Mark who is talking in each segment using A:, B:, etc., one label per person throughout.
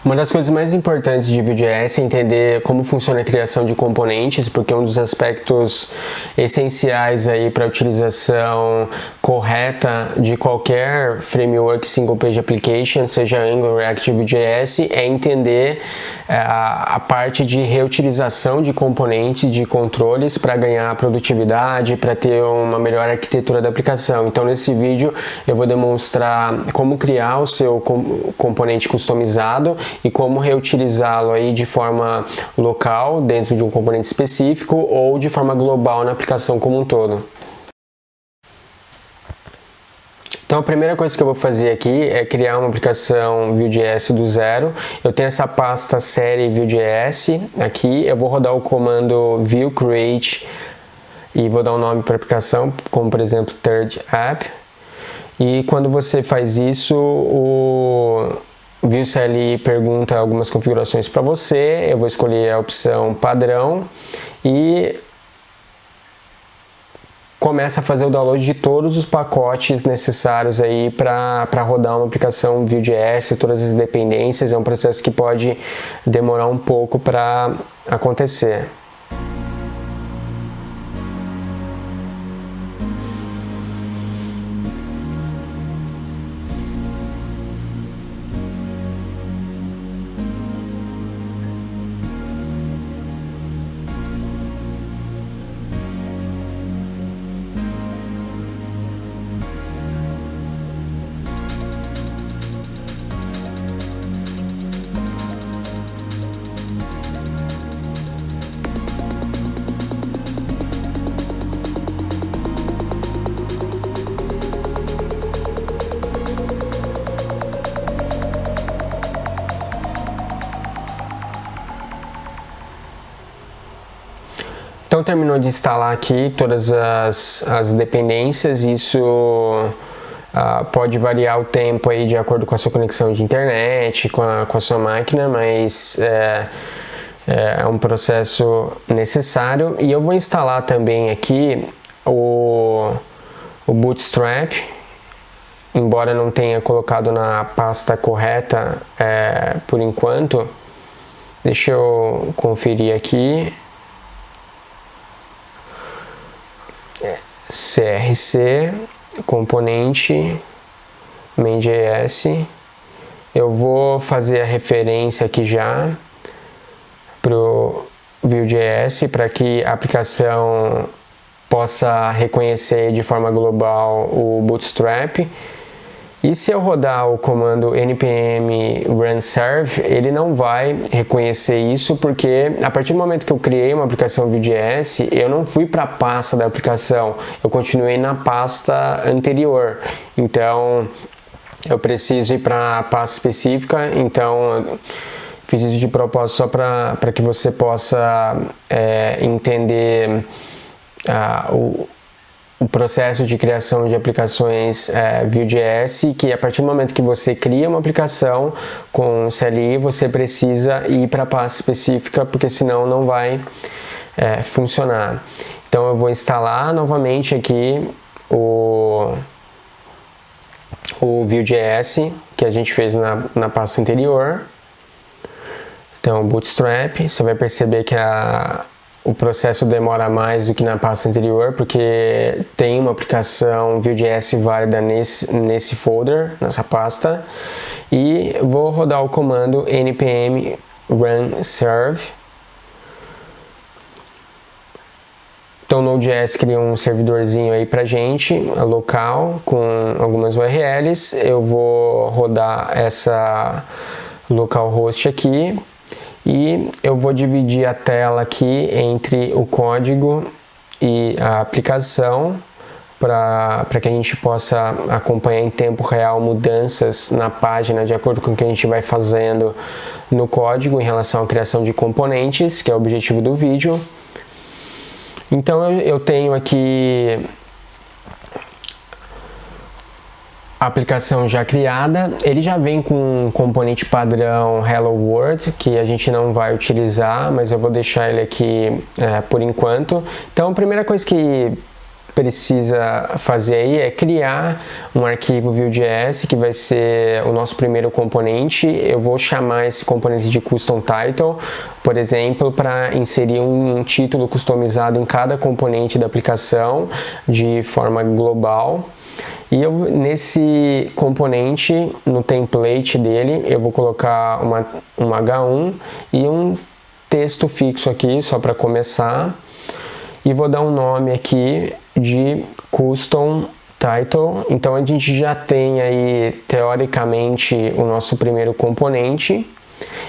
A: Uma das coisas mais importantes de Vue.js é entender como funciona a criação de componentes, porque um dos aspectos essenciais aí para a utilização correta de qualquer framework single page application, seja Angular, React ou Vue.js, é entender a parte de reutilização de componentes, de controles para ganhar produtividade, para ter uma melhor arquitetura da aplicação. Então nesse vídeo eu vou demonstrar como criar o seu componente customizado e como reutilizá-lo aí de forma local dentro de um componente específico ou de forma global na aplicação como um todo. Então a primeira coisa que eu vou fazer aqui é criar uma aplicação Vue.js do zero. Eu tenho essa pasta série Vue.js aqui, eu vou rodar o comando vue create e vou dar um nome para a aplicação, como por exemplo third app. E quando você faz isso, o Vue CLI pergunta algumas configurações para você. Eu vou escolher a opção padrão e começa a fazer o download de todos os pacotes necessários aí para rodar uma aplicação Vue.js, todas as dependências. É um processo que pode demorar um pouco para acontecer. Então terminou de instalar aqui todas as dependências. Isso pode variar o tempo aí de acordo com a sua conexão de internet, com a sua máquina, mas é um processo necessário. E eu vou instalar também aqui o Bootstrap, embora não tenha colocado na pasta correta por enquanto. Deixa eu conferir aqui. CRC, componente, main.js. Eu vou fazer a referência aqui já para o Vue.js para que a aplicação possa reconhecer de forma global o Bootstrap. E se eu rodar o comando npm run serve, ele não vai reconhecer isso, porque a partir do momento que eu criei uma aplicação Vue.js, eu não fui para a pasta da aplicação, eu continuei na pasta anterior. Então eu preciso ir para a pasta específica. Então fiz isso de propósito só para que você possa entender o processo de criação de aplicações Vue.js, que a partir do momento que você cria uma aplicação com CLI, você precisa ir para a pasta específica, porque senão não vai funcionar. Então eu vou instalar novamente aqui o Vue.js que a gente fez na pasta anterior. Então Bootstrap, você vai perceber que o processo demora mais do que na pasta anterior, porque tem uma aplicação Vue.js válida nesse folder, nessa pasta. E vou rodar o comando npm run serve. Então o Node.js cria um servidorzinho aí pra gente, local, com algumas URLs. Eu vou rodar essa localhost aqui. E eu vou dividir a tela aqui entre o código e a aplicação para que a gente possa acompanhar em tempo real mudanças na página de acordo com o que a gente vai fazendo no código em relação à criação de componentes, que é o objetivo do vídeo. Então eu tenho aqui a aplicação já criada. Ele já vem com um componente padrão Hello World, que a gente não vai utilizar, mas eu vou deixar ele aqui por enquanto. Então a primeira coisa que precisa fazer aí é criar um arquivo Vue.js que vai ser o nosso primeiro componente. Eu vou chamar esse componente de custom title, por exemplo, para inserir um título customizado em cada componente da aplicação de forma global. E nesse componente, no template dele, eu vou colocar um H1 e um texto fixo aqui, só para começar. E vou dar um nome aqui de custom title. Então a gente já tem aí, teoricamente, o nosso primeiro componente.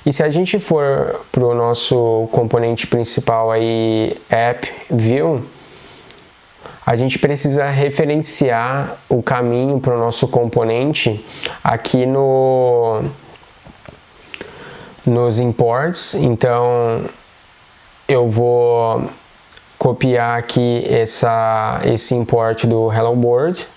A: E se a gente for para o nosso componente principal aí, app view, a gente precisa referenciar o caminho para o nosso componente aqui nos imports. Então eu vou copiar aqui esse import do Hello World.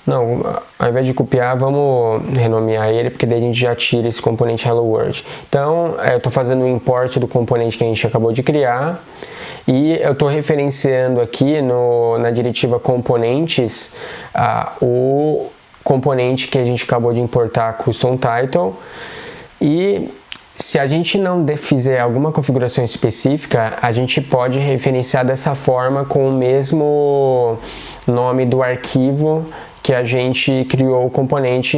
A: Não, ao invés de copiar, vamos renomear ele, porque daí a gente já tira esse componente Hello World. Então, eu estou fazendo o import do componente que a gente acabou de criar. E eu estou referenciando aqui na diretiva componentes o componente que a gente acabou de importar, custom title. E se a gente não fizer alguma configuração específica, a gente pode referenciar dessa forma com o mesmo nome do arquivo que a gente criou o componente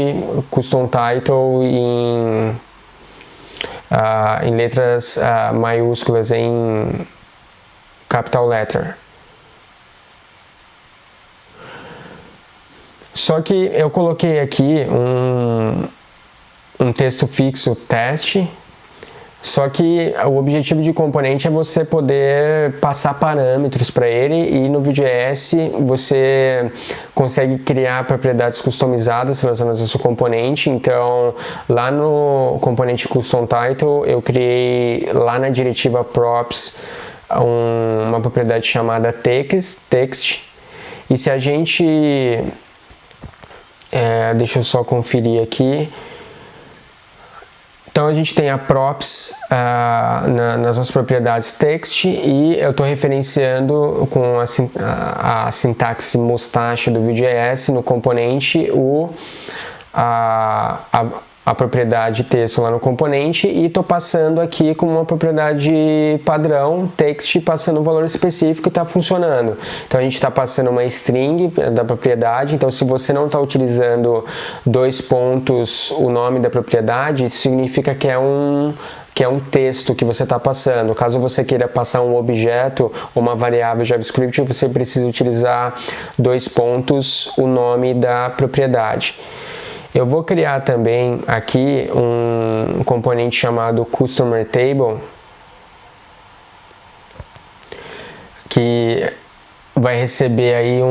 A: custom title em letras maiúsculas, em capital letter. Só que eu coloquei aqui um texto fixo teste. Só que o objetivo de componente é você poder passar parâmetros para ele, e no Vue.js você consegue criar propriedades customizadas relacionadas ao seu componente. Então, lá no componente custom title, eu criei lá na diretiva props uma propriedade chamada text. E se a gente deixa eu só conferir aqui. Então a gente tem a props nas nossas propriedades text, e eu estou referenciando com a sintaxe mustache do Vue.js no componente a propriedade texto lá no componente, e estou passando aqui com uma propriedade padrão text, passando um valor específico, e está funcionando. Então a gente está passando uma string da propriedade. Então, se você não está utilizando dois pontos o nome da propriedade, isso significa que é um texto que você está passando. Caso você queira passar um objeto ou uma variável JavaScript, você precisa utilizar dois pontos o nome da propriedade. Eu vou criar também aqui um componente chamado Customer Table, que vai receber aí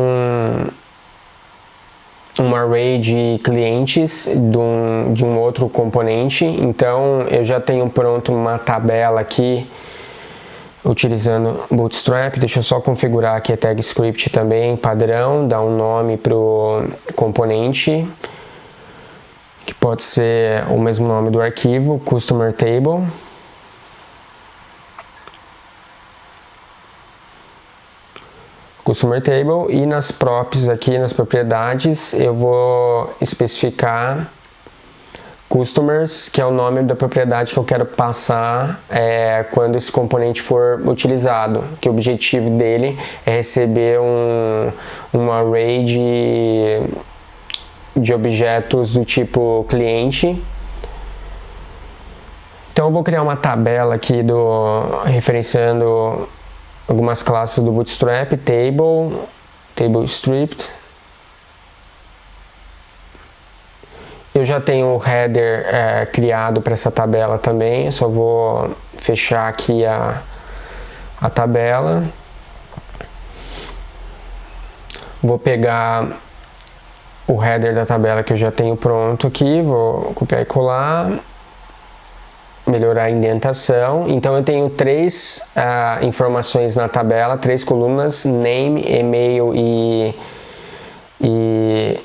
A: um array de clientes de um outro componente. Então eu já tenho pronto uma tabela aqui utilizando Bootstrap. Deixa eu só configurar aqui a tag script também, padrão, dar um nome para o componente, que pode ser o mesmo nome do arquivo, Customer Table. Customer Table, e nas props aqui, nas propriedades, eu vou especificar Customers, que é o nome da propriedade que eu quero passar quando esse componente for utilizado, que o objetivo dele é receber um array de objetos do tipo cliente. Então eu vou criar uma tabela aqui referenciando algumas classes do Bootstrap, table stripped. Eu já tenho o header criado para essa tabela também. Eu só vou fechar aqui a tabela. Vou pegar o header da tabela que eu já tenho pronto aqui, vou copiar e colar, melhorar a indentação. Então eu tenho três informações na tabela, três colunas: name, e-mail e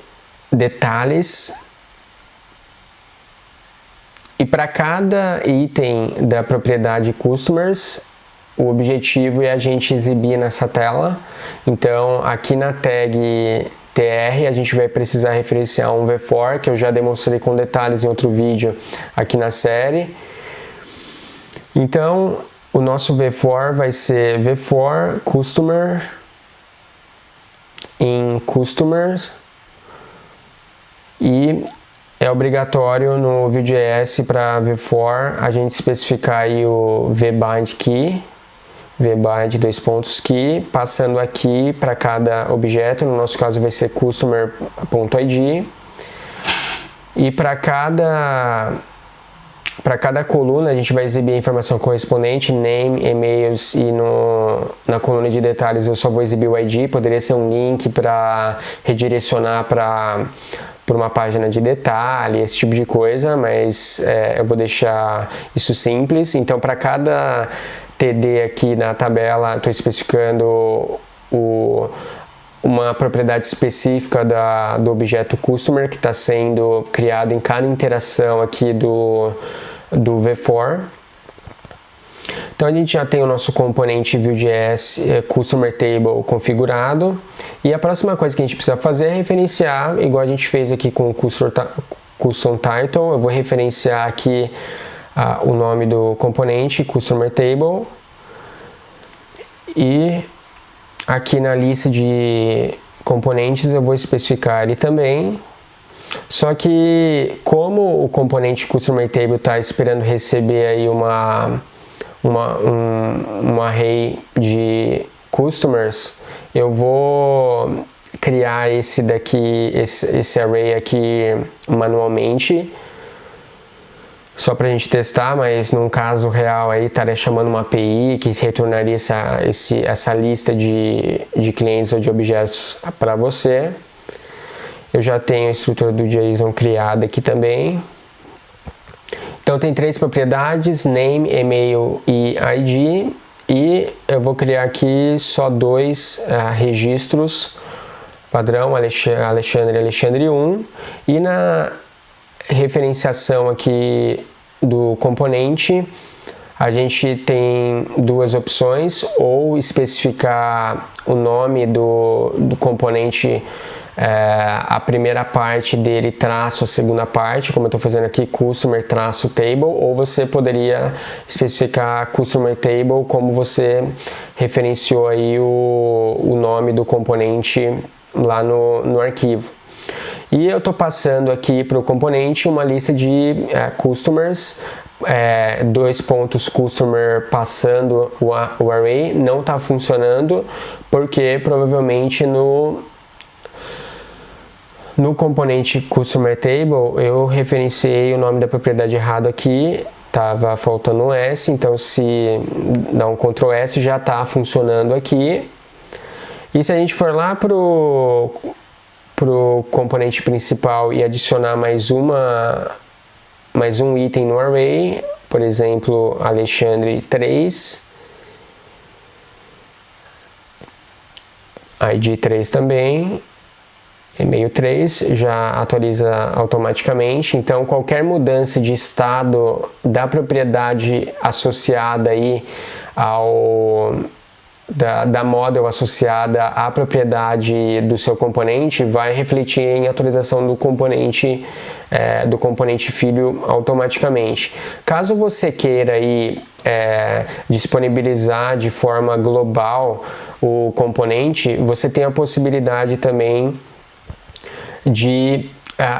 A: detalhes. E para cada item da propriedade customers, o objetivo é a gente exibir nessa tela. Então, aqui na tag tr, a gente vai precisar referenciar um v-for, que eu já demonstrei com detalhes em outro vídeo aqui na série. Então, o nosso v-for vai ser v-for customer em customers, e é obrigatório no Vue.js para v-for a gente especificar aí o vbind key, vbind key, passando aqui para cada objeto, no nosso caso vai ser customer.id, e para cada coluna a gente vai exibir a informação correspondente, name, e-mails, e na coluna de detalhes eu só vou exibir o ID, poderia ser um link para redirecionar para uma página de detalhe, esse tipo de coisa, mas eu vou deixar isso simples. Então, para cada TD aqui na tabela, estou especificando uma propriedade específica do objeto customer que está sendo criado em cada interação aqui do v-for. Então a gente já tem o nosso componente Vue.js Customer Table configurado, e a próxima coisa que a gente precisa fazer é referenciar, igual a gente fez aqui com o Custom Title. Eu vou referenciar aqui o nome do componente Customer Table, e aqui na lista de componentes eu vou especificar ele também. Só que como o componente Customer Table está esperando receber aí um array de customers, eu vou criar esse array aqui manualmente, só para a gente testar, mas num caso real aí estaria chamando uma API que retornaria essa lista de clientes ou de objetos para você. Eu já tenho a estrutura do JSON criada aqui também. Então tem 3 propriedades, name, e-mail e ID, e eu vou criar aqui só 2 registros padrão, Alexandre 1, e na referenciação aqui do componente a gente tem 2 opções: ou especificar o nome do componente, a primeira parte dele traço a segunda parte, como eu estou fazendo aqui, customer traço table, ou você poderia especificar customer table como você referenciou aí o nome do componente lá no arquivo. E eu estou passando aqui para o componente uma lista de customers, 2 pontos customer passando o array. Não está funcionando porque provavelmente no componente Customer Table eu referenciei o nome da propriedade errado aqui, estava faltando um S, então se dar um Ctrl S já está funcionando aqui. E se a gente for lá pro componente principal e adicionar mais um item no array, por exemplo, Alexandre 3, ID 3 também, e-mail 3, já atualiza automaticamente. Então qualquer mudança de estado da propriedade associada aí da model associada à propriedade do seu componente vai refletir em atualização do componente filho automaticamente. Caso você queira aí disponibilizar de forma global o componente, você tem a possibilidade também de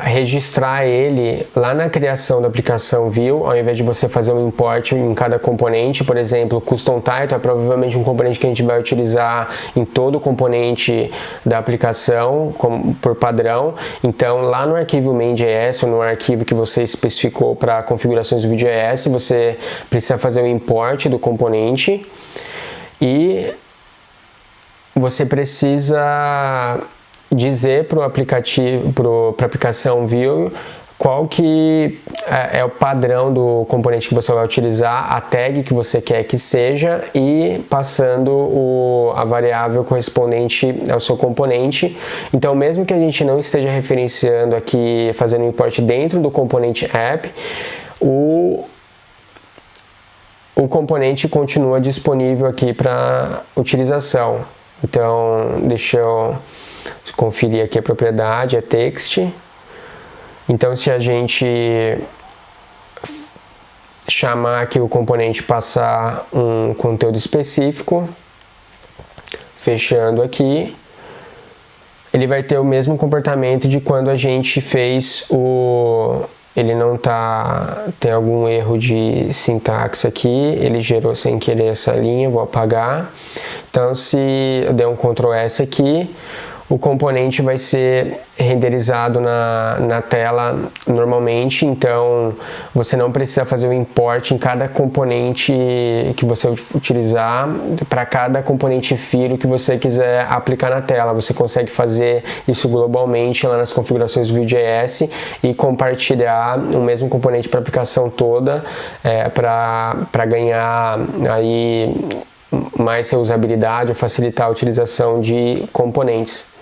A: registrar ele lá na criação da aplicação Vue, ao invés de você fazer um import em cada componente. Por exemplo, Custom Title é provavelmente um componente que a gente vai utilizar em todo o componente da aplicação por padrão. Então, lá no arquivo main.js ou no arquivo que você especificou para configurações do Vue.js, você precisa fazer o import do componente e você precisa dizer para a aplicação Vue qual que é o padrão do componente que você vai utilizar, a tag que você quer que seja, e passando a variável correspondente ao seu componente. Então, mesmo que a gente não esteja referenciando aqui, fazendo um import dentro do componente app, o componente continua disponível aqui para utilização. Então, deixa eu conferir aqui a propriedade, é text. Então, se a gente chamar aqui o componente passar um conteúdo específico, fechando aqui, ele vai ter o mesmo comportamento de quando a gente fez ele não tem algum erro de sintaxe aqui, ele gerou sem querer essa linha, vou apagar. Então, se eu der um Ctrl S aqui, o componente vai ser renderizado na tela normalmente, então você não precisa fazer o import em cada componente que você utilizar, para cada componente Firo que você quiser aplicar na tela. Você consegue fazer isso globalmente lá nas configurações do Vue.js e compartilhar o mesmo componente para a aplicação toda, para ganhar aí mais reusabilidade ou facilitar a utilização de componentes.